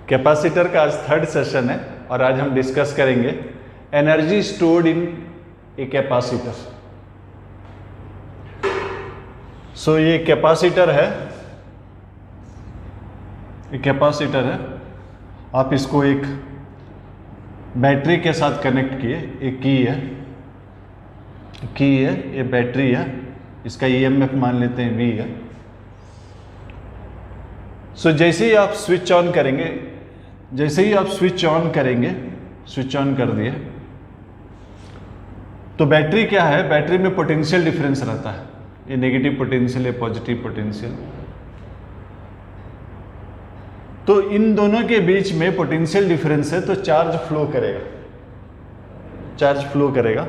Capacitor का आज third session है और आज हम डिस्कस करेंगे energy stored in a capacitor. So ये कैपेसिटर है, आप इसको एक बैटरी के साथ कनेक्ट किए, एक की है, ये बैटरी है, इसका ईएमएफ मान लेते हैं V है। सो जैसे ही आप स्विच ऑन करेंगे, स्विच ऑन कर दिए तो बैटरी क्या है, बैटरी में पोटेंशियल डिफरेंस रहता है, ये नेगेटिव पोटेंशियल है, पॉजिटिव पोटेंशियल। तो इन दोनों के बीच में पोटेंशियल डिफरेंस है तो चार्ज फ्लो करेगा।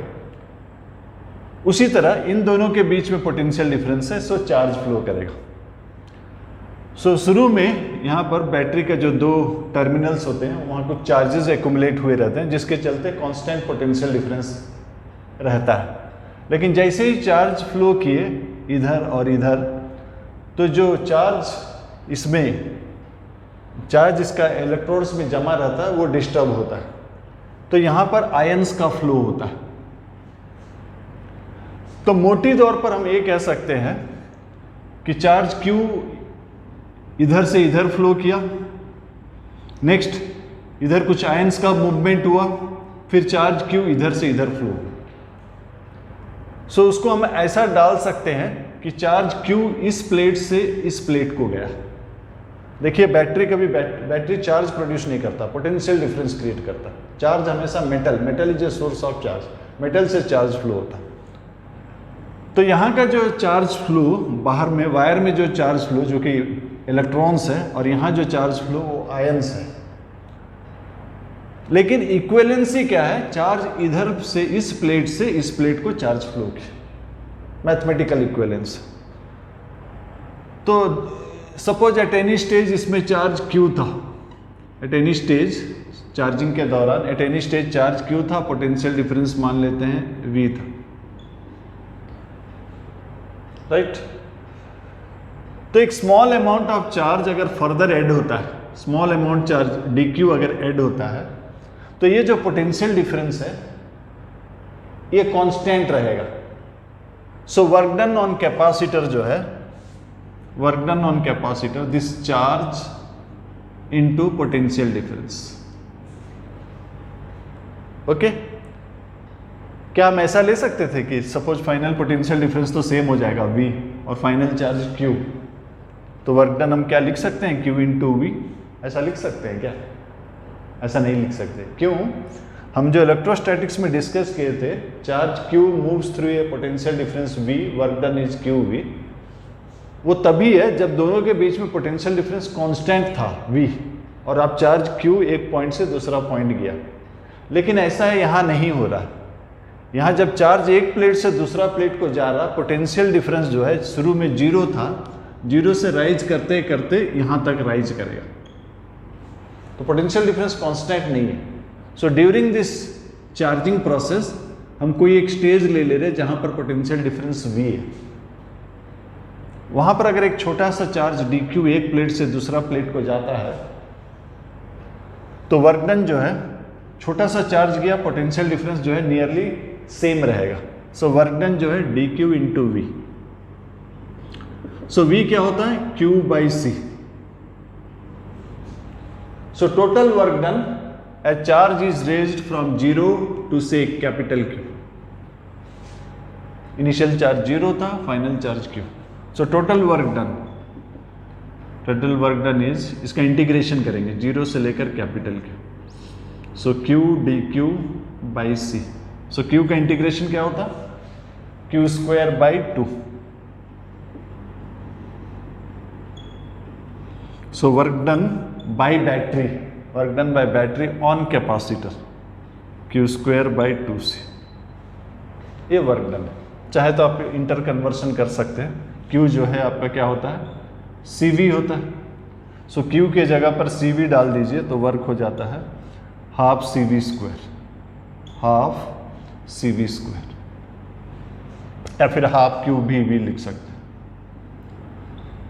उसी तरह इन दोनों के बीच में पोटेंशियल डिफरेंस है, सो चार्ज फ्लो करेगा। सो शुरू में यहाँ पर बैटरी के जो दो टर्मिनल्स होते हैं वहाँ कुछ चार्जेस एक्युमुलेट हुए रहते हैं, जिसके चलते कांस्टेंट पोटेंशियल डिफरेंस रहता है। लेकिन जैसे ही चार्ज फ्लो किए इधर और इधर, तो जो चार्ज इसका इलेक्ट्रोड्स में जमा रहता है वो डिस्टर्ब होता है, तो यहाँ पर आयंस का फ्लो होता है। तो मोटी तौर पर हम ये कह सकते हैं कि चार्ज Q इधर से इधर फ्लो किया, नेक्स्ट इधर कुछ आयंस का मूवमेंट हुआ, फिर चार्ज Q इधर से इधर फ्लो। सो उसको हम ऐसा डाल सकते हैं कि चार्ज Q इस प्लेट से इस प्लेट को गया। देखिए बैटरी चार्ज प्रोड्यूस नहीं करता, पोटेंशियल डिफरेंस क्रिएट करता। चार्ज हमेशा metal is a source of charge, metal से चार्ज फ्लो होता। तो यहाँ का जो चार्ज फ्लो बाहर में वायर में जो चार्ज फ्लो जो कि इलेक्ट्रॉन्स है, और यहाँ जो चार्ज फ्लो वो आयंस है। लेकिन इक्विवेलेंसी क्या है, चार्ज इधर से इस प्लेट को चार्ज फ्लो की मैथमेटिकल इक्विवेलेंस। तो सपोज एट एनी स्टेज इसमें चार्ज Q था, एट एनी स्टेज चार्जिंग के दौरान at any stage charge Q था, पोटेंशियल डिफरेंस मान लेते हैं V था, राइट। तो एक स्मॉल अमाउंट ऑफ चार्ज अगर फर्दर ऐड होता है, स्मॉल अमाउंट चार्ज dq अगर ऐड होता है, तो ये जो पोटेंशियल डिफरेंस है ये कांस्टेंट रहेगा। सो वर्क डन ऑन कैपेसिटर जो है, work done on capacitor this charge into potential difference. Okay, क्या हम ऐसा ले सकते थे कि सपोज फाइनल पोटेंशियल डिफरेंस तो सेम हो जाएगा V और फाइनल चार्ज Q, तो वर्क डन हम क्या लिख सकते हैं, Q इंटू V, ऐसा लिख सकते हैं क्या? ऐसा नहीं लिख सकते। क्यों? हम जो इलेक्ट्रोस्टैटिक्स में डिस्कस किए थे, charge Q moves through a potential difference V, work done is QV, वो तभी है जब दोनों के बीच में पोटेंशियल डिफरेंस कांस्टेंट था V, और आप चार्ज Q एक पॉइंट से दूसरा पॉइंट गया। लेकिन ऐसा है यहाँ नहीं हो रहा। यहाँ जब चार्ज एक प्लेट से दूसरा प्लेट को जा रहा, पोटेंशियल डिफरेंस जो है शुरू में 0 था, 0 से राइज करते करते यहाँ तक राइज करेगा, तो पोटेंशियल डिफरेंस कांस्टेंट नहीं है। So during this charging process हम कोई एक स्टेज ले रहे जहाँ पर पोटेंशियल डिफरेंस V है। वहाँ पर अगर एक छोटा सा चार्ज dq एक प्लेट से दूसरा प्लेट को जाता है, तो वर्क डन जो है, छोटा सा चार्ज गया, पोटेंशियल डिफरेंस जो है नियरली सेम रहेगा। सो वर्क डन जो है dq into V। So V क्या होता है, Q by C। So total work done a charge is raised from 0 to से कैपिटल Q। इनिशियल चार्ज 0 था, final charge Q। So total work done is, इसका integration करेंगे 0 से लेकर capital Q। So Q dq by C। So Q का integration क्या होता, Q square by 2। So work done by battery on capacitor Q square by 2C, ये work done है। चाहे तो आप इंटर कन्वर्सन कर सकते हैं। Q जो है आपका क्या होता है, CV होता है। सो Q के जगह पर CV डाल दीजिए तो वर्क हो जाता है हाफ CV स्क्वायर, या फिर हाफ Q भी लिख सकते हैं।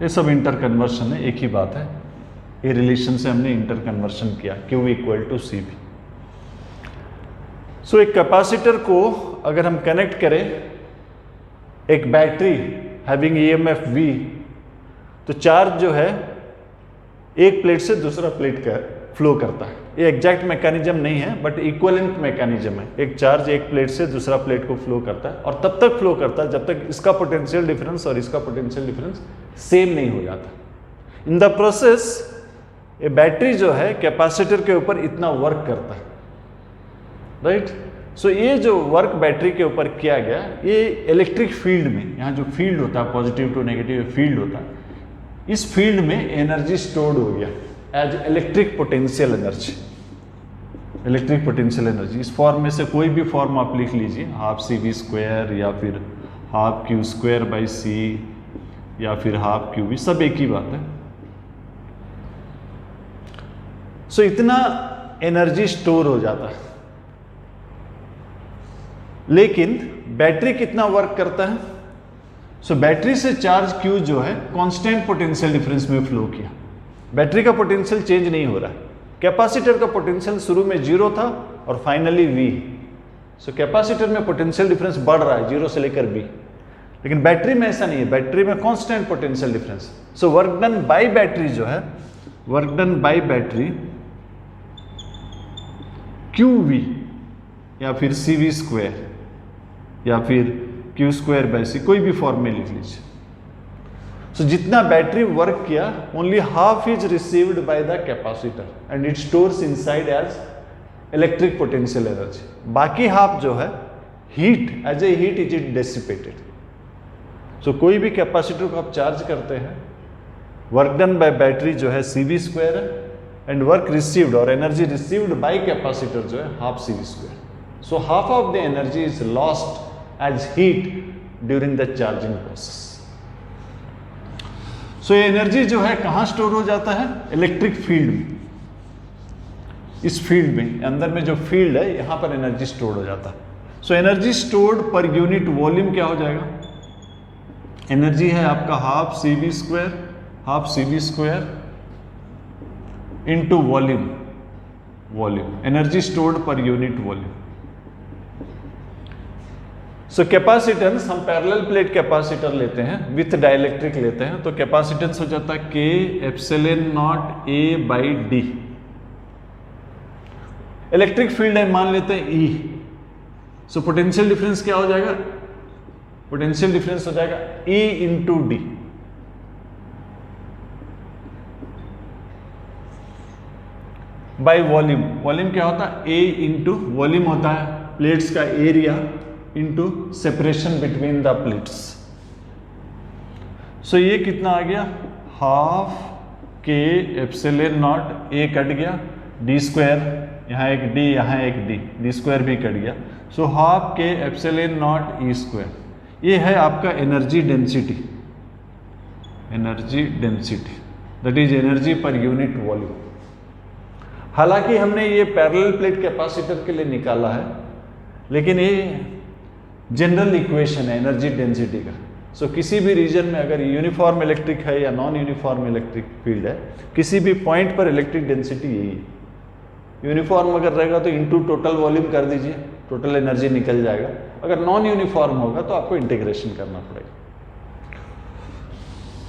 ये सब इंटर कन्वर्सन है, एक ही बात है। ये रिलेशन से हमने इंटर कन्वर्शन किया, Q equal to C V. So एक कैपेसिटर को अगर हम कनेक्ट करें एक बैटरी हैविंग EMF V, तो चार्ज जो है एक प्लेट से दूसरा प्लेट का फ्लो करता है। ये एग्जैक्ट मैकेनिज्म नहीं है बट इक्विवेलेंट मैकेनिज्म है। एक चार्ज एक प्लेट से दूसरा प्लेट को फ्लो करता है और तब तक फ्लो करता है जब तक इसका पोटेंशियल डिफरेंस और इसका पोटेंशियल डिफरेंस सेम नहीं हो जाता। इन द प्रोसेस ये बैटरी जो है कैपेसिटर के ऊपर इतना वर्क करता है, राइट। सो ये जो वर्क बैटरी के ऊपर किया गया, ये इलेक्ट्रिक फील्ड में, यहाँ जो फील्ड होता है पॉजिटिव टू नेगेटिव फील्ड होता है, इस फील्ड में एनर्जी स्टोर्ड हो गया as electric potential energy. Electric potential energy इस फॉर्म में से कोई भी फॉर्म आप लिख लीजिए, हाफ सी वी स्क्वायर या फिर हाफ क्यू स्क्वायर बाई सी या फिर हाफ क्यू वी, सब एक ही बात है। सो इतना एनर्जी स्टोर हो जाता है। लेकिन बैटरी कितना वर्क करता है? सो बैटरी से चार्ज Q जो है कांस्टेंट पोटेंशियल डिफरेंस में फ्लो किया। बैटरी का पोटेंशियल चेंज नहीं हो रहा है। कैपेसिटर का पोटेंशियल शुरू में 0 था और फाइनली V। सो कैपेसिटर में पोटेंशियल डिफरेंस बढ़ रहा है 0 से लेकर V, लेकिन बैटरी में ऐसा नहीं है। बैटरी में constant potential difference. So work done by battery जो है, work done by battery QV या फिर CV स्क्वायर या फिर Q स्क्वायर बाई सी, कोई भी फॉर्म में लिख लीजिए। सो जितना बैटरी वर्क किया only half is received by the capacitor and it stores inside as electric potential energy. बाकी हाफ जो है heat, as a heat is it dissipated. So कोई भी कैपेसिटर को आप चार्ज करते हैं, वर्क डन बाय बैटरी जो है CV स्क्वायर है एंड वर्क रिसीव्ड और एनर्जी रिसीव्ड बाय कैपेसिटर जो है half CV square. So half of the energy is lost as heat during the charging process. So ये energy जो है कहाँ स्टोर हो जाता है? इलेक्ट्रिक फील्ड में। इस फील्ड में, अंदर में जो फील्ड है यहाँ पर एनर्जी स्टोर हो जाता है। So energy stored per unit volume क्या हो जाएगा? एनर्जी है आपका half CV square, half CV square into volume, volume energy stored per unit volume. So capacitance, हम पैरेलल प्लेट कैपेसिटर लेते हैं विथ डाइलेक्ट्रिक लेते हैं, तो कैपेसिटेंस हो जाता है K epsilon naught A by D। Electric field है मान लेते हैं E। सो पोटेंशियल डिफरेंस क्या हो जाएगा? पोटेंशियल डिफरेंस हो जाएगा E into D। By volume, volume क्या होता है? A इंटू वॉल्यूम होता है प्लेट्स का area into separation between the plates. So ये कितना आ गया? Half K epsilon naught A cut गया, D स्क्वायर, यहाँ एक D, यहाँ एक D स्क्वायर भी कट गया। So half K epsilon not E square. ये है आपका energy density, energy density that is energy पर यूनिट वॉल्यूम। हालांकि हमने ये पैरेलल प्लेट कैपेसिटर के लिए निकाला है, लेकिन ये जनरल इक्वेशन है एनर्जी डेंसिटी का। सो किसी भी रीजन में अगर यूनिफॉर्म इलेक्ट्रिक है या नॉन यूनिफॉर्म इलेक्ट्रिक फील्ड है, किसी भी पॉइंट पर इलेक्ट्रिक डेंसिटी यही है। यूनिफॉर्म अगर रहेगा तो इनटू टोटल वॉल्यूम कर दीजिए, टोटल एनर्जी निकल जाएगा। अगर नॉन यूनिफॉर्म होगा तो आपको इंटीग्रेशन करना पड़ेगा।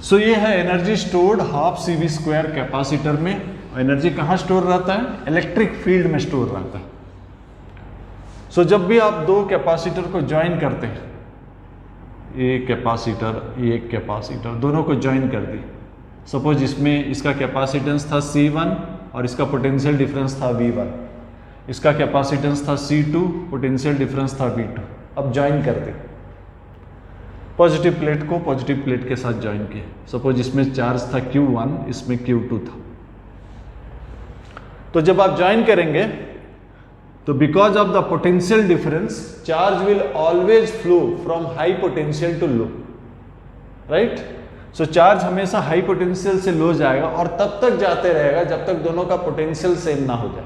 सो ये है energy stored half CV square capacitor में। एनर्जी कहाँ स्टोर रहता है? इलेक्ट्रिक फील्ड में स्टोर रहता है। सो जब भी आप दो कैपेसिटर को ज्वाइन करते हैं, एक कैपेसिटर दोनों को ज्वाइन कर दी। सपोज इसमें इसका कैपेसिटेंस था C1 और इसका पोटेंशियल डिफरेंस था V1, इसका कैपेसिटेंस था C2, पोटेंशियल डिफरेंस था V2। अब ज्वाइन कर दे, पॉजिटिव प्लेट को पॉजिटिव प्लेट के साथ ज्वाइन किए। सपोज इसमें चार्ज था Q1, इसमें Q2 था। तो जब आप ज्वाइन करेंगे तो because of the potential difference charge will always flow from high potential to low, right. So charge हमेशा हाई पोटेंशियल से लो जाएगा और तब तक जाते रहेगा जब तक दोनों का पोटेंशियल सेम ना हो जाए।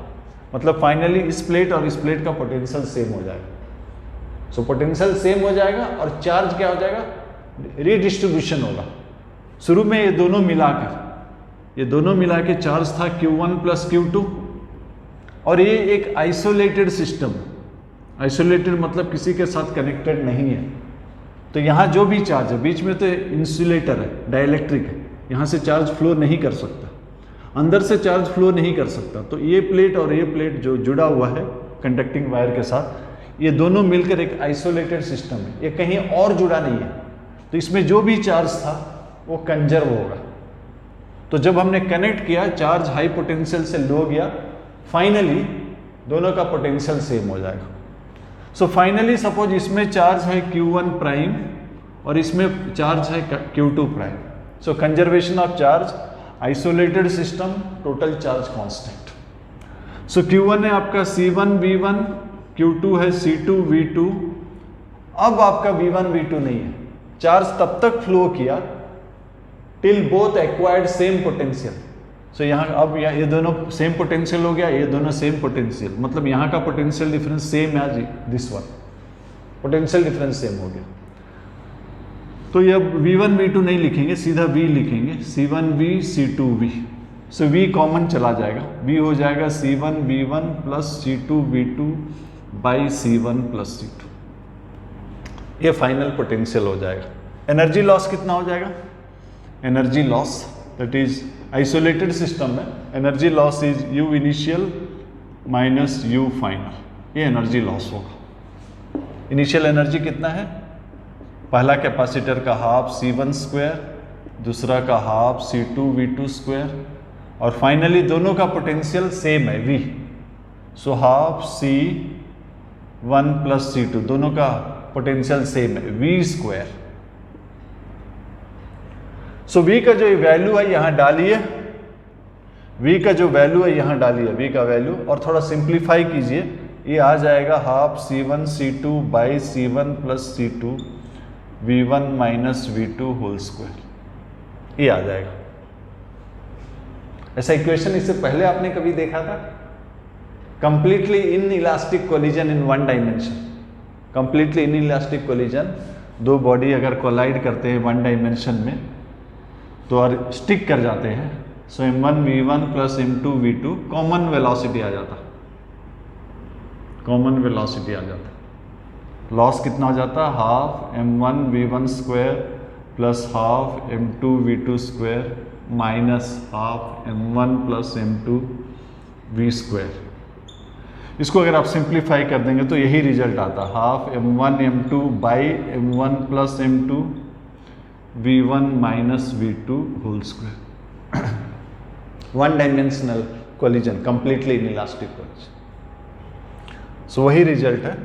मतलब फाइनली इस प्लेट और इस प्लेट का पोटेंशियल सेम हो जाएगा। सो पोटेंशियल सेम हो जाएगा और चार्ज क्या हो जाएगा? रीडिस्ट्रीब्यूशन होगा। शुरू में ये दोनों मिलाकर ये दोनों मिला के चार्ज था Q1 प्लस Q2, और ये एक आइसोलेटेड सिस्टम, आइसोलेटेड मतलब किसी के साथ कनेक्टेड नहीं है। तो यहाँ जो भी चार्ज है, बीच में तो इंसुलेटर है, डाइलेक्ट्रिक है, यहाँ से चार्ज फ्लो नहीं कर सकता, अंदर से चार्ज फ्लो नहीं कर सकता। तो ये प्लेट और ये प्लेट जो जुड़ा हुआ है कंडक्टिंग वायर के साथ, ये दोनों मिलकर एक आइसोलेटेड सिस्टम है, ये कहीं और जुड़ा नहीं है। तो इसमें जो भी चार्ज था वो कंजर्व होगा। तो जब हमने कनेक्ट किया, चार्ज हाई पोटेंशियल से लो गया, फाइनली दोनों का पोटेंशियल सेम हो जाएगा। सो फाइनली सपोज इसमें चार्ज है Q1 प्राइम और इसमें चार्ज है Q2 prime. So conservation of charge, isolated system, total charge constant. So Q1 है आपका C1 V1, Q2 है C2 V2। अब आपका V1 V2 नहीं है, चार्ज तब तक फ्लो किया till both acquired same potential. So यहाँ अब ये दोनों सेम पोटेंशियल हो गया, ये दोनों सेम पोटेंशियल, मतलब यहाँ का potential difference same as this one, potential difference same हो गया। तो ये अब V1 V2 नहीं लिखेंगे, सीधा V लिखेंगे, C1V C2 V। So V common चला जाएगा, V हो जाएगा C1 V1 plus C2 V2 by C1 plus C2। ये फाइनल पोटेंशियल हो जाएगा। एनर्जी लॉस कितना हो जाएगा? Energy loss, that is isolated system में energy loss is U initial minus U final. ये एनर्जी लॉस होगा। इनिशियल एनर्जी कितना है? पहला कैपेसिटर का हाफ C1 स्क्वायर, दूसरा का हाफ C2 V2 स्क्वायर, और फाइनली दोनों का पोटेंशियल सेम है V। So half C1 plus C2, दोनों का पोटेंशियल सेम है V स्क्वायर। सो V का जो वैल्यू है यहां डालिए, V का जो वैल्यू है यहां डालिए, V का वैल्यू, और थोड़ा सिंप्लीफाई कीजिए, ये आ जाएगा half C1 C2 by C1 plus C2 V1 minus V2 whole square, ये आ जाएगा। ऐसा इक्वेशन इससे पहले आपने कभी देखा था? Completely in elastic collision in one dimension, completely in elastic collision, दो बॉडी अगर कोलाइड करते हैं वन डायमेंशन में तो और स्टिक कर जाते हैं। So M1 V1 plus M2 V2, common velocity आ जाता, कॉमन वेलोसिटी आ जाता। लॉस कितना हो जाता? Half M1 V1 square plus half M2 V2 square minus half M1 plus M2 V square. इसको अगर आप सिंप्लीफाई कर देंगे तो यही रिजल्ट आता, half M1 M2 by M1 plus M2 V1 minus V2 whole square. One dimensional collision, completely inelastic collision. So वही result है।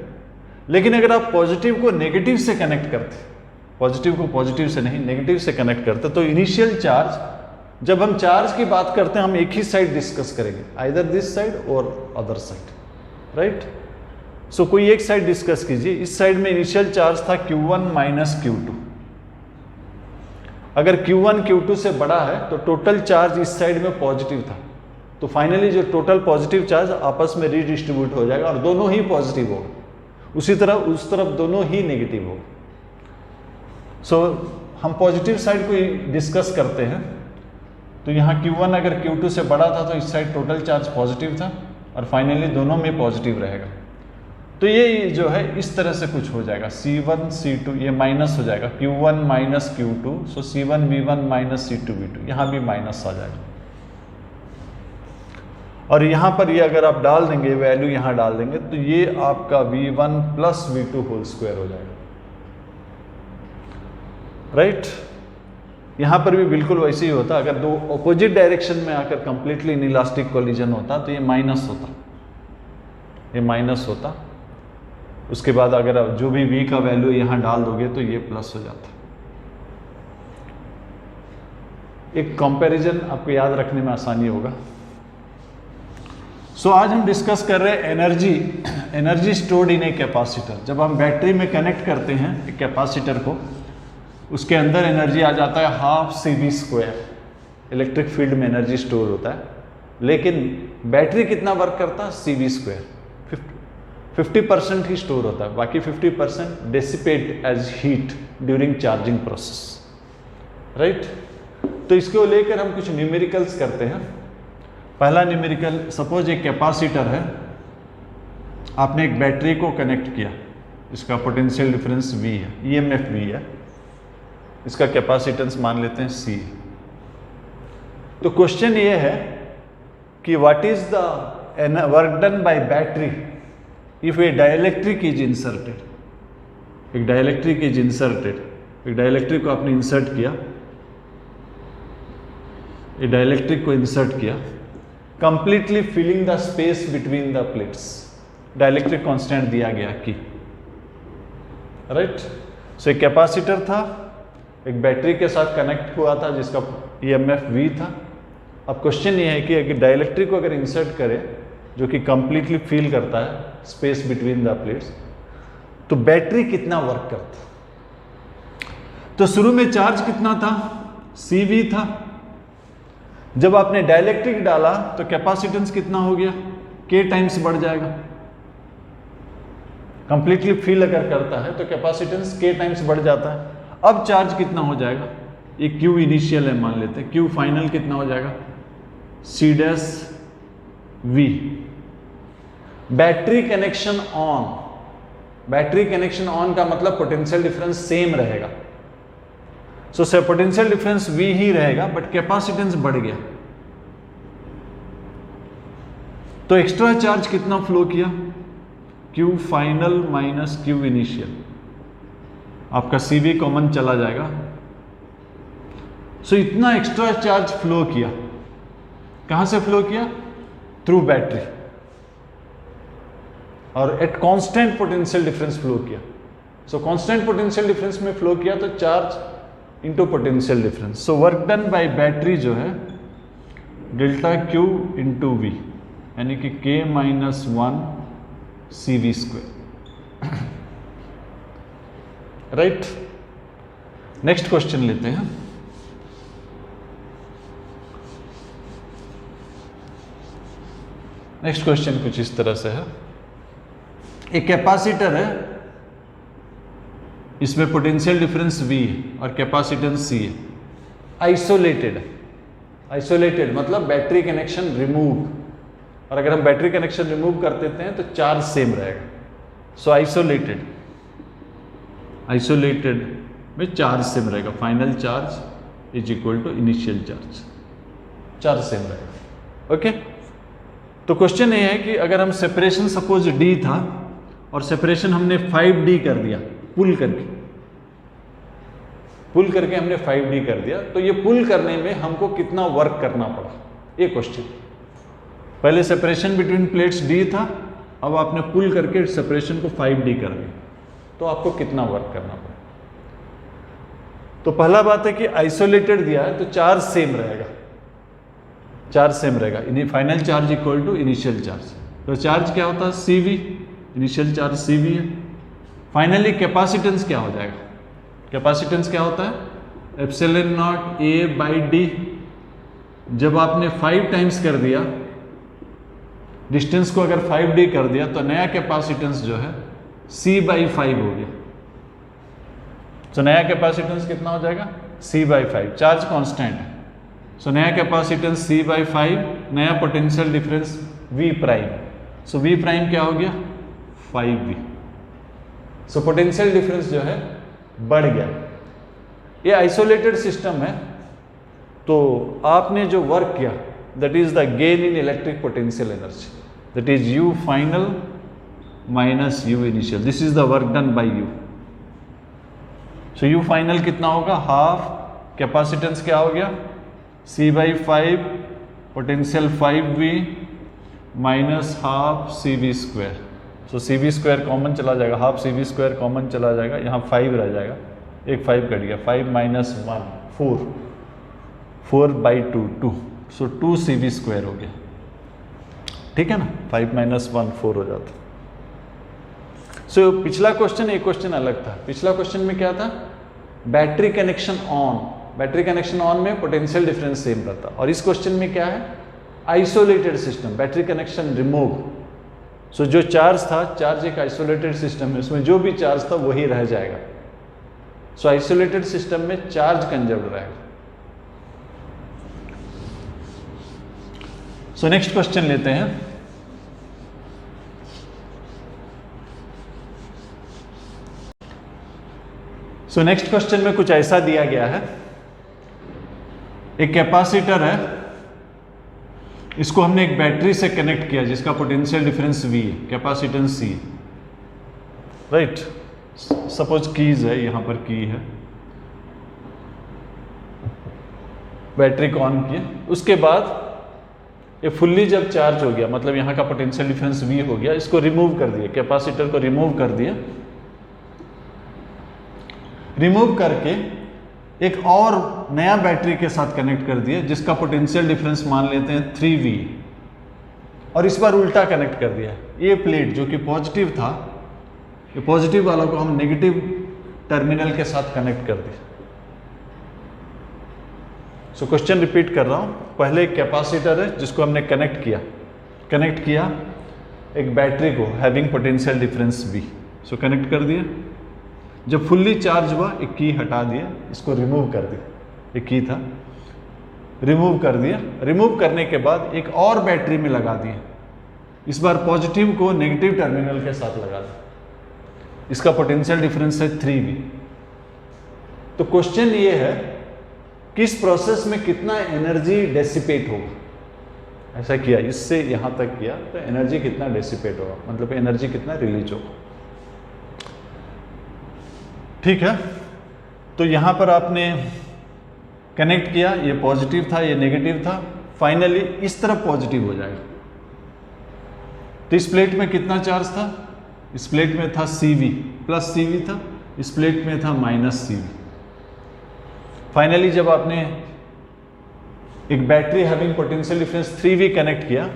लेकिन अगर आप पॉजिटिव को नेगेटिव से कनेक्ट करते, पॉजिटिव को पॉजिटिव से नहीं नेगेटिव से कनेक्ट करते, तो इनिशियल चार्ज, जब हम चार्ज की बात करते हैं हम एक ही साइड डिस्कस करेंगे, आइदर दिस साइड और अदर साइड, राइट। सो कोई एक साइड डिस्कस कीजिए। इस साइड में इनिशियल चार्ज था Q1 माइनस Q2। अगर Q1 Q2 से बड़ा है तो टोटल चार्ज इस साइड में पॉजिटिव था, तो फाइनली जो टोटल पॉजिटिव चार्ज आपस में रीडिस्ट्रीब्यूट हो जाएगा और दोनों ही पॉजिटिव होगा। उसी तरह उस तरफ दोनों ही नेगेटिव होगा। सो हम पॉजिटिव साइड को डिस्कस करते हैं। तो यहाँ Q1 अगर Q2 से बड़ा था तो इस साइड टोटल चार्ज पॉजिटिव था और फाइनली दोनों में पॉजिटिव रहेगा। तो ये जो है इस तरह से कुछ हो जाएगा, C1 C2, ये माइनस हो जाएगा, Q1 माइनस Q2, सो C1 V1 minus C2 V2, यहाँ भी माइनस आ जाएगा। और यहाँ पर ये अगर आप डाल देंगे वैल्यू, यहाँ डाल देंगे तो ये आपका V1 plus V2 whole square हो जाएगा, राइट। यहाँ पर भी बिल्कुल वैसे ही होता। अगर दो ऑपोजिट डायरेक्शन में आकर कंप्लीटली इनइलास्टिक कोलिजन होता तो ये माइनस होता, ये माइनस होता। उसके बाद अगर आप जो भी V का वैल्यू यहाँ डाल दोगे तो ये प्लस हो जाता। एक कंपैरिजन आपको याद रखने में आसानी होगा। सो आज हम डिस्कस कर रहे हैं energy stored in a capacitor. जब हम बैटरी में कनेक्ट करते हैं एक कैपेसिटर को, उसके अंदर एनर्जी आ जाता है half CV square, electric field में एनर्जी स्टोर होता है। लेकिन बैटरी कितना वर्क करता है? CV स्क्वायर, 50% ही स्टोर होता है, बाकी 50% dissipate as heat during charging process, right. तो इसको लेकर हम कुछ न्यूमेरिकल्स करते हैं। पहला न्यूमेरिकल, सपोज एक कैपेसिटर है, आपने एक बैटरी को कनेक्ट किया, इसका पोटेंशियल डिफरेंस V है, EMF V है, इसका कैपेसिटेंस मान लेते हैं C। तो क्वेश्चन ये है कि what is the work done by battery if a dielectric is inserted. एक डाइलेक्ट्रिक इज इंसर्टेड, एक डाइलेक्ट्रिक को आपने इंसर्ट किया, एक डाइलेक्ट्रिक को इंसर्ट किया, completely filling the space between the plates. Dielectric constant दिया गया कि, राइट। सो एक कैपेसिटर था, एक बैटरी के साथ कनेक्ट हुआ था जिसका EMF V था। अब क्वेश्चन ये है कि अगर डाइलेक्ट्रिक को अगर इंसर्ट करें जो कि कंप्लीटली फील करता है स्पेस बिटवीन द प्लेट्स, तो बैटरी कितना वर्क करता। तो शुरू में चार्ज कितना था, CV था। जब आपने डाइलेक्ट्रिक डाला तो कैपेसिटेंस कितना हो गया, K टाइम्स बढ़ जाएगा। कंप्लीटली फील अगर करता है तो कैपेसिटेंस K टाइम्स बढ़ जाता है। अब चार्ज कितना हो जाएगा, ये Q इनिशियल है मान लेते हैं, Q फाइनल कितना हो जाएगा, C dash V। Battery connection on, battery connection on का मतलब पोटेंशियल डिफरेंस सेम रहेगा। सो पोटेंशियल डिफरेंस V ही रहेगा बट कैपेसिटेंस बढ़ गया, तो एक्स्ट्रा चार्ज कितना फ्लो किया, Q final minus Q initial, आपका CV कॉमन चला जाएगा। सो इतना एक्स्ट्रा चार्ज फ्लो किया, कहां से फ्लो किया, थ्रू बैटरी, और at constant potential difference flow किया। सो कांस्टेंट पोटेंशियल डिफरेंस में फ्लो किया तो charge into potential difference. So work done by battery जो है डेल्टा Q इंटू V, यानी कि K minus 1 CV square, right. Next question लेते हैं। नेक्स्ट क्वेश्चन कुछ इस तरह से है, एक कैपेसिटर है, इसमें पोटेंशियल डिफरेंस V है और कैपेसिटेंस C है, आइसोलेटेड है। आइसोलेटेड मतलब बैटरी कनेक्शन रिमूव, और अगर हम बैटरी कनेक्शन रिमूव कर देते हैं तो चार्ज सेम रहेगा। सो आइसोलेटेड, आइसोलेटेड में चार्ज सेम रहेगा, final charge is equal to initial charge, charge same रहेगा। ओके, तो क्वेश्चन ये है कि अगर हम सेपरेशन सपोज D था और सेपरेशन हमने 5D कर दिया, पुल करके हमने 5D कर दिया, तो ये पुल करने में हमको कितना वर्क करना पड़ा, ये क्वेश्चन। पहले सेपरेशन बिटवीन प्लेट्स D था, अब आपने पुल करके सेपरेशन को 5D कर दिया, तो आपको कितना वर्क करना पड़ा। तो पहला बात है कि आइसोलेटेड दिया है तो चार्ज सेम रहेगा, चार्ज सेम रहेगा, final charge equal to initial charge. तो चार्ज क्या होता है, CV, इनिशियल चार्ज CV है। फाइनली कैपेसिटेंस क्या हो जाएगा, कैपेसिटेंस क्या होता है, epsilon naught A by D। जब आपने 5 टाइम्स कर दिया, डिस्टेंस को अगर 5D कर दिया, तो नया कैपेसिटेंस जो है C बाई 5 हो गया। तो नया कैपेसिटेंस कितना हो जाएगा, C बाई 5, चार्ज कांस्टेंट है। सो नया कैपेसिटेंस C बाई 5, नया पोटेंशियल डिफरेंस V प्राइम। सो V प्राइम क्या हो गया, 5V। सो पोटेंशियल डिफरेंस जो है बढ़ गया। ये आइसोलेटेड सिस्टम है, तो आपने जो वर्क किया that is the gain in electric potential energy, that is U final minus U initial, this is the work done bye U। So U final कितना होगा, हाफ, कैपेसिटेंस क्या हो गया, C by 5, potential 5V minus half CV square. So CV square common चला जाएगा, half CV square common चला जाएगा, यहाँ 5 रह जाएगा, एक 5 कट गया, 5 minus 1 4, 4 by 2 2, so 2 CV square हो गया, ठीक है ना। 5 माइनस 1 4 हो जाता। सो पिछला क्वेश्चन, एक क्वेश्चन अलग था। पिछला क्वेश्चन में क्या था, battery connection on, battery connection on में पोटेंशियल डिफरेंस सेम रहता, और इस क्वेश्चन में क्या है, isolated system, battery connection remove. So जो चार्ज था, चार्ज एक आइसोलेटेड सिस्टम है, उसमें जो भी चार्ज था वही रह जाएगा। सो आइसोलेटेड सिस्टम में चार्ज कंजर्व रहेगा, सो नेक्स्ट क्वेश्चन लेते हैं। सो नेक्स्ट क्वेश्चन में कुछ ऐसा दिया गया है, एक कैपेसिटर है, इसको हमने एक बैटरी से कनेक्ट किया जिसका पोटेंशियल डिफरेंस V है, capacitance C, right. Suppose keys है, यहां पर की है, बैटरी को ऑन किया, उसके बाद ये फुल्ली जब चार्ज हो गया, मतलब यहां का पोटेंशियल डिफरेंस V हो गया, इसको रिमूव कर दिया, कैपेसिटर को रिमूव कर दिया। रिमूव करके एक और नया बैटरी के साथ कनेक्ट कर दिया जिसका पोटेंशियल डिफरेंस मान लेते हैं 3V, और इस बार उल्टा कनेक्ट कर दिया। ये प्लेट जो कि पॉजिटिव था, ये पॉजिटिव वाला को हम नेगेटिव टर्मिनल के साथ कनेक्ट कर दिया। सो क्वेश्चन रिपीट कर रहा हूं, पहले एक कैपेसिटर है जिसको हमने कनेक्ट किया एक बैटरी को हैविंग पोटेंशियल डिफरेंस V। सो कनेक्ट कर दिया, जब फुल्ली चार्ज हुआ एक की हटा दिया, इसको रिमूव कर दिया, एक की था, रिमूव कर दिया। रिमूव करने के बाद एक और बैटरी में लगा दिया, इस बार पॉजिटिव को नेगेटिव टर्मिनल के साथ लगा दिया, इसका पोटेंशियल डिफरेंस है 3V। तो क्वेश्चन ये है कि इस प्रोसेस में कितना एनर्जी डेसिपेट होगा। ऐसा किया, इससे यहां तक किया तो एनर्जी कितना डेसिपेट होगा, मतलब एनर्जी कितना रिलीज होगा, ठीक है। तो यहां पर आपने कनेक्ट किया, ये पॉजिटिव था, ये नेगेटिव था, फाइनली इस तरफ पॉजिटिव हो जाएगा। तो इस प्लेट में कितना चार्ज था, इस प्लेट में था CV, प्लस CV था, इस प्लेट में था माइनस CV। फाइनली जब आपने एक battery having potential difference 3V connect किया,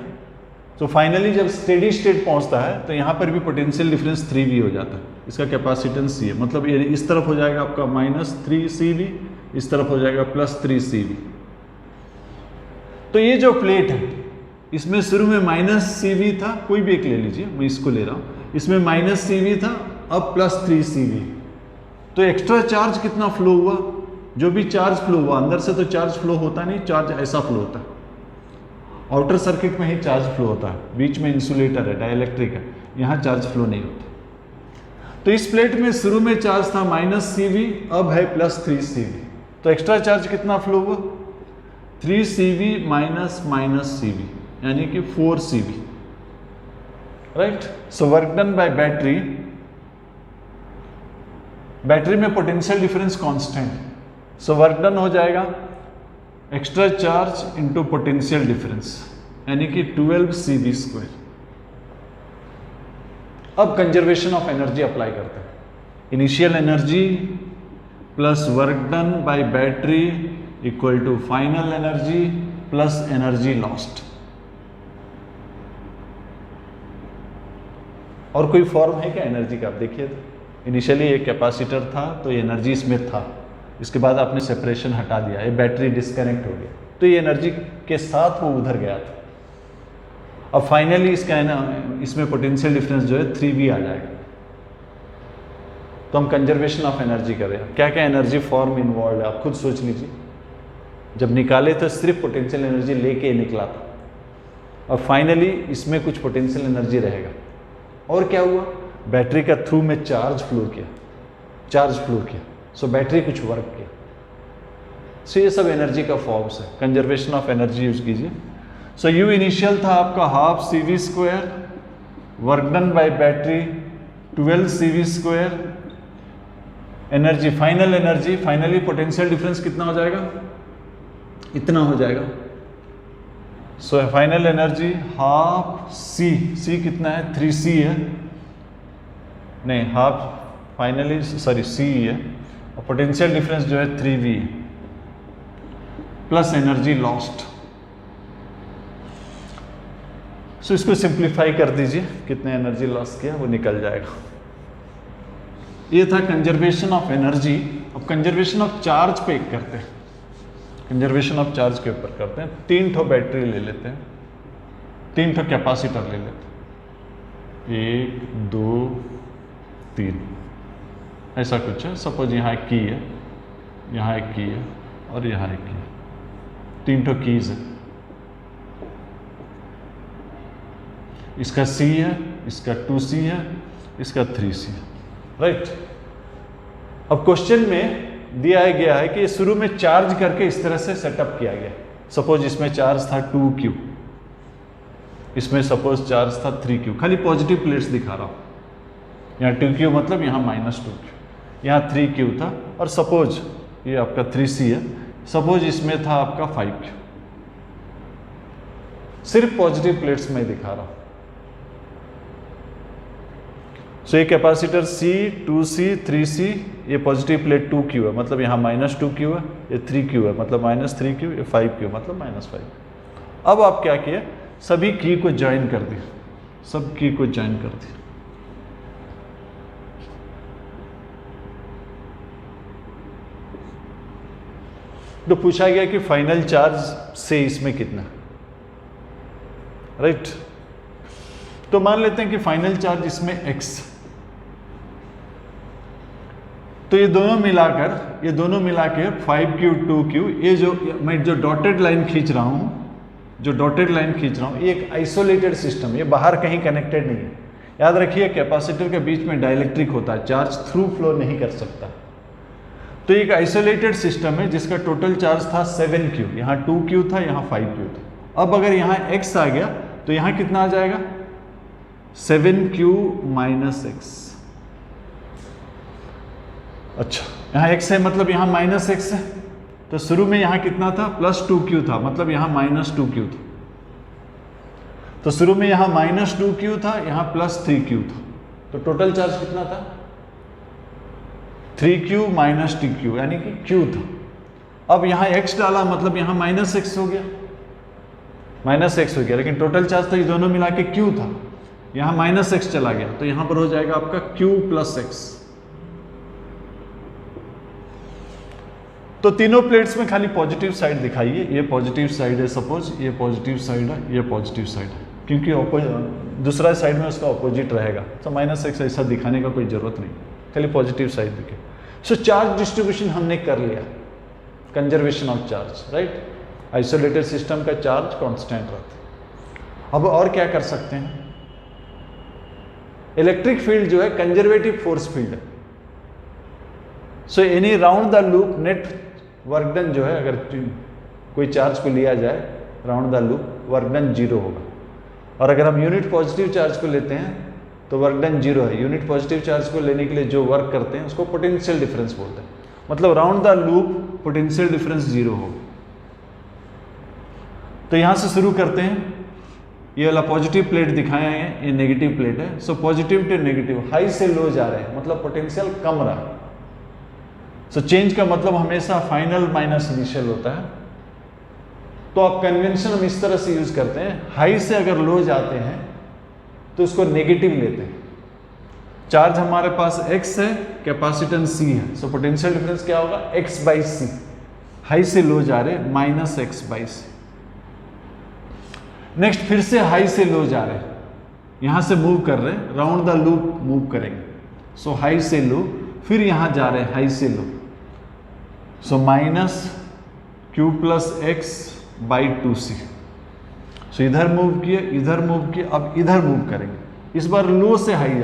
तो फाइनली जब स्टेडी स्टेट पहुंचता है तो यहां पर भी पोटेंशियल डिफरेंस 3V हो जाता है, इसका कैपेसिटेंस C है, मतलब ये इस तरफ हो जाएगा आपका माइनस 3CV, इस तरफ हो जाएगा प्लस 3CV। तो ये जो प्लेट है इसमें शुरू में माइनस CV था, कोई भी एक ले लीजिए, मैं इसको ले रहा हूं, इसमें माइनस CV था, अब प्लस 3CV। तो एक्स्ट्रा चार्ज कितना फ्लो हुआ, जो भी चार्ज फ्लो हुआ, अंदर से तो चार्ज फ्लो होता नहीं, चार्ज ऐसा फ्लो होता है, आउटर सर्किट में ही चार्ज फ्लो होता है, बीच में इंसुलेटर है, डाइलेक्ट्रिक है, यहां चार्ज फ्लो नहीं होता। तो इस प्लेट में शुरू में चार्ज था माइनस CV, अब है प्लस 3CV। तो एक्स्ट्रा चार्ज कितना फ्लो हुआ, 3CV माइनस माइनस CV, यानी कि 4CV, right. So work done by battery, battery में potential difference constant, so work done हो जाएगा extra charge into potential difference, यानी कि 12CV²। अब कंजर्वेशन ऑफ एनर्जी अप्लाई करते हैं, initial energy plus work done by battery equal to final energy plus energy lost. और कोई फॉर्म है क्या एनर्जी का, आप देखिए, इनिशियली एक कैपेसिटर था तो ये एनर्जी इसमें था, इसके बाद आपने सेपरेशन हटा दिया, ये बैटरी डिस्कनेक्ट हो गया, तो ये एनर्जी के साथ वो उधर गया था। अब फाइनली इसका है ना, इसमें पोटेंशियल डिफरेंस जो है 3V आ जाएगा। तो हम कंजर्वेशन ऑफ एनर्जी कर रहे हैं, क्या क्या एनर्जी फॉर्म इन्वॉल्व है आप खुद सोच लीजिए। जब निकाले तो सिर्फ पोटेंशियल एनर्जी लेके निकला था, और फाइनली इसमें कुछ पोटेंशियल एनर्जी रहेगा। और क्या हुआ, बैटरी का थ्रू में चार्ज फ्लो किया, सो बैटरी कुछ वर्क किया। सो ये सब एनर्जी का फॉर्म्स है, कंजर्वेशन ऑफ एनर्जी यूज कीजिए। सो यू इनिशियल था आपका half CV², work done by battery 12CV², energy finally potential difference कितना हो जाएगा, इतना हो जाएगा। So final energy half C कितना है, 3C है, नहीं हाफ फाइनली सॉरी C है, और पोटेंशियल डिफरेंस जो है 3V प्लस एनर्जी लॉस्ट। सो इसको सिंप्लीफाई कर दीजिए, कितने एनर्जी लॉस किया वो निकल जाएगा। ये था कंजर्वेशन ऑफ एनर्जी। अब कंजर्वेशन ऑफ चार्ज पे करते हैं, कंजर्वेशन ऑफ चार्ज के ऊपर करते हैं। 3 ठो बैटरी ले लेते हैं, 3 ठो कैपेसिटर ले लेते हैं, 1 2 3 ऐसा कुछ है। सपोज यहाँ एक की है, यहाँ एक की है, और यहाँ एक की है, 3 ठो कीज है। इसका C है, इसका 2C है, इसका 3C है, राइट। अब क्वेश्चन में दिया गया है कि शुरू में चार्ज करके इस तरह से सेटअप किया गया। सपोज इसमें चार्ज था 2Q, इसमें सपोज चार्ज था 3Q, खाली पॉजिटिव प्लेट्स दिखा रहा हूं। यहाँ 2Q मतलब यहाँ -2Q, यहाँ 3Q था, और सपोज ये आपका 3C है, सपोज इसमें था आपका 5Q। सिर्फ पॉजिटिव प्लेट्स में दिखा रहा हूं। सो ये कैपेसिटर C, 2C, 3C, ये पॉजिटिव प्लेट 2Q है, मतलब यहाँ -2Q है, ये 3Q है, मतलब -3Q, ये 5Q मतलब -5। अब आप क्या किए, सभी की को ज्वाइन कर दिया, सब की को ज्वाइन कर दिया। तो पूछा गया कि फाइनल चार्ज से इसमें कितना, राइट। तो मान लेते हैं कि फाइनल चार्ज इसमें x, तो ये दोनों मिलाकर 5Q 2Q, ये जो मैं जो डॉटेड लाइन खींच रहा हूं, ये एक आइसोलेटेड सिस्टम, ये बाहर कहीं कनेक्टेड नहीं है। याद रखिए कैपेसिटर के बीच में डाइलेक्ट्रिक होता है, चार्ज थ्रू फ्लो नहीं कर सकता। तो एक आइसोलेटेड सिस्टम है जिसका टोटल चार्ज था 7Q, यहाँ 2Q था, यहाँ 5Q था। अब अगर यहाँ x आ गया तो यहाँ कितना आ जाएगा, 7Q - x। अच्छा, यहाँ x है मतलब यहाँ -x है, तो शुरू में यहाँ कितना था, +2Q था, मतलब यहाँ -2Q था। तो शुरू में यहाँ -2Q था, यहाँ +3Q था, तो टोटल चार्ज कितना था, 3Q - TQ, यानी कि Q था। अब यहाँ x डाला मतलब यहाँ -x हो गया, लेकिन टोटल चार्ज तो ये दोनों मिला के Q था, यहाँ -x चला गया, तो यहाँ पर हो जाएगा आपका Q + x। तो तीनों प्लेट्स में खाली पॉजिटिव साइड दिखाइए, ये पॉजिटिव साइड है, सपोज ये पॉजिटिव साइड है, ये पॉजिटिव साइड है, क्योंकि दूसरा साइड में उसका ऑपोजिट रहेगा, तो -x ऐसा दिखाने का कोई जरूरत नहीं, खाली पॉजिटिव साइड दिखे। सो चार्ज डिस्ट्रीब्यूशन हमने कर लिया, conservation of charge, right. Isolated system का चार्ज कांस्टेंट रहता है। अब और क्या कर सकते हैं, इलेक्ट्रिक फील्ड जो है कंजर्वेटिव फोर्स फील्ड है। So any round the loop net work done जो है, अगर कोई चार्ज को लिया जाए round the loop, work done 0 होगा। और अगर हम यूनिट पॉजिटिव चार्ज को लेते हैं तो वर्क डन 0 है। यूनिट पॉजिटिव चार्ज को लेने के लिए जो वर्क करते हैं उसको पोटेंशियल डिफरेंस बोलते हैं, मतलब round the loop potential difference 0 होगा। तो यहां से शुरू करते हैं, ये वाला पॉजिटिव प्लेट दिखाया है, ये नेगेटिव प्लेट है। So positive to negative, high से लो जा रहे हैं, मतलब पोटेंशियल कम रहा। सो चेंज का मतलब हमेशा फाइनल माइनस इनिशियल होता है। तो आप कन्वेंशन हम इस तरह से यूज करते हैं, हाई से अगर लो जाते हैं तो उसको नेगेटिव लेते हैं। चार्ज हमारे पास x है, कैपेसिटेंस C है, सो पोटेंशियल डिफरेंस क्या होगा, x/c। हाई से लो जा रहे, -x/c। नेक्स्ट फिर से हाई से लो जा रहे, यहां से मूव कर रहे, राउंड द लूप मूव करेंगे। सो हाई से लो, फिर यहां जा रहे हाई से लो, सो -q + x/2c। सो इधर मूव किए, इधर मूव किए, अब इधर मूव करेंगे। इस बार लो से हाई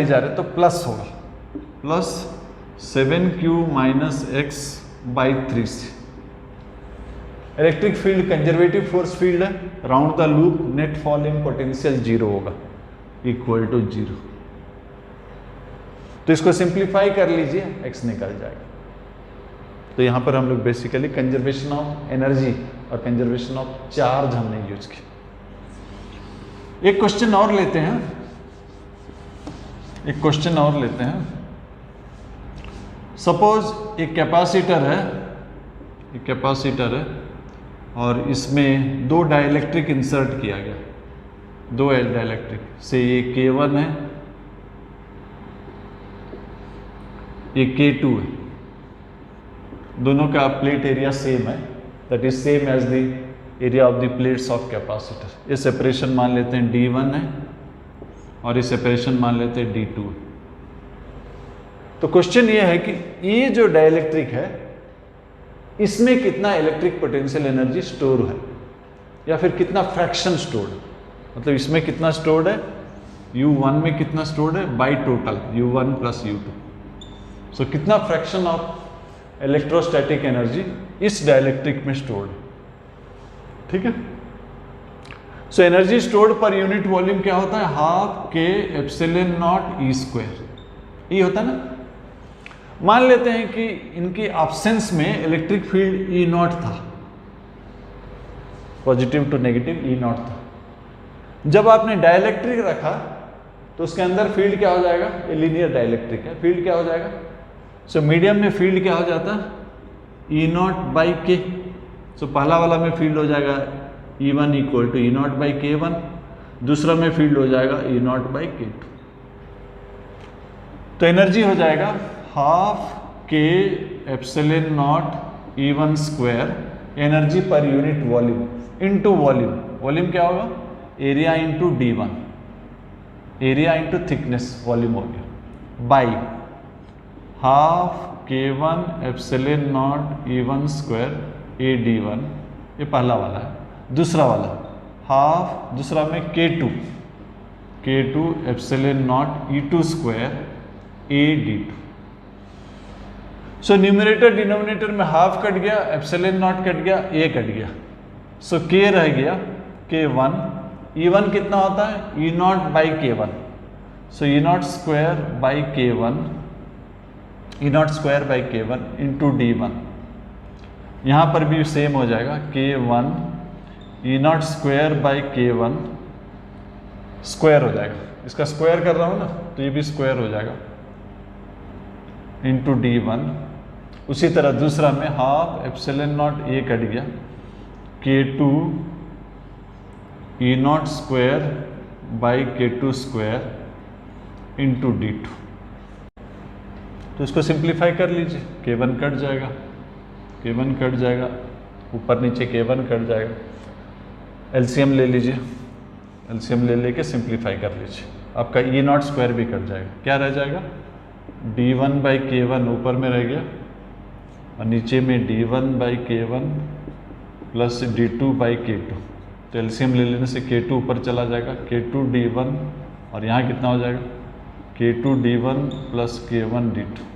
जा रहे, तो प्लस होगा, +7q - x/3c। Electric field conservative force field है, round the loop net fall in potential 0 होगा, = 0। तो इसको सिंप्लीफाई कर लीजिए, x निकल जाएगा। तो यहां पर हम लोग बेसिकली कंजर्वेशन ऑफ एनर्जी और कंजर्वेशन ऑफ चार्ज हमने यूज किया। एक क्वेश्चन और लेते हैं, सपोज एक कैपेसिटर है, और इसमें 2 डाइलेक्ट्रिक इंसर्ट किया गया, 2 डाइलेक्ट्रिक से, ये K1 है, ये K2 है। दोनों का प्लेट एरिया सेम है, that is same as the area of the plates of capacitor. ये सेपरेशन मान लेते हैं D1 है, और ये सेपरेशन मान लेते हैं D2 है। तो क्वेश्चन ये है कि ये जो डाइलेक्ट्रिक है, इसमें कितना इलेक्ट्रिक पोटेंशियल एनर्जी स्टोर है, या फिर कितना फ्रैक्शन स्टोर है। मतलब इसमें कितना स्टोर्ड है, U1 में कितना स्टोर्ड है by total U1 plus U2। सो कितना फ्रैक्शन ऑफ इलेक्ट्रोस्टैटिक एनर्जी इस डाइलेक्ट्रिक में स्टोर्ड है, ठीक है। So energy stored per unit volume क्या होता है, half K epsilon not E square, ये होता है ना। मान लेते हैं कि इनकी एब्सेंस में इलेक्ट्रिक फील्ड ई नॉट था, positive to negative E naught था। जब आपने डाइलेक्ट्रिक रखा तो उसके अंदर फील्ड क्या हो जाएगा, ये लीनियर डाइलेक्ट्रिक है, फील्ड क्या हो जाएगा। सो मीडियम में फील्ड क्या हो जाता है, ई नॉट बाई के। सो पहला वाला में फील्ड हो जाएगा E1 equal to E naught by K one, दूसरा में फील्ड हो जाएगा E naught by K two. तो एनर्जी हो जाएगा half K epsilon naught E1 square energy पर unit volume into volume. Volume क्या होगा, area into D1, area into thickness, volume हो गया, by half K1 epsilon naught E1 square A D1, ये पहला वाला है। दूसरा वाला हाफ, दूसरा में K2 epsilon not E2 square A D2। So numerator denominator में हाफ कट गया, एप्सिलॉन नॉट कट गया, ए कट गया। सो K रह गया K1, E1 कितना होता है, E naught by K1। So E naught square by K1, E naught square by K1 into D1। यहाँ पर भी सेम हो जाएगा, K1 E naught square by K1 square हो जाएगा, इसका स्क्वायर कर रहा हूँ ना तो ये भी स्क्वायर हो जाएगा इंटू D1। उसी तरह दूसरा में half epsilon not a cut गया, K2 E naught square by K2 square into D2। तो इसको सिंप्लीफाई कर लीजिए, K1 कट जाएगा, K1 कट जाएगा, ऊपर नीचे K1 कट जाएगा। एलसीएम ले लीजिए, एलसीएम ले लेके सिंप्लीफाई कर लीजिए, आपका ई नॉट स्क्वायर भी कट जाएगा। क्या रह जाएगा, D1 बाई K1 ऊपर में रह गया और नीचे में D1 by K1 plus D2 by K2। तो एलसीएम ले लेने से K2 ऊपर चला जाएगा, K2 D1 और यहाँ कितना हो जाएगा, K2 D1 plus K1 D2।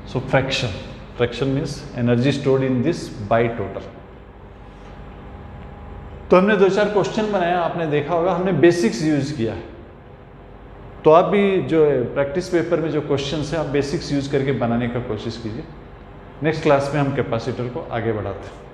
So fraction means energy stored in this by total. तो हमने 2-4 क्वेश्चन बनाया, आपने देखा होगा हमने बेसिक्स यूज किया है। तो आप भी जो प्रैक्टिस पेपर में जो क्वेश्चंस है आप बेसिक्स यूज करके बनाने का कोशिश कीजिए। नेक्स्ट क्लास में हम कैपेसिटर को आगे बढ़ाते हैं।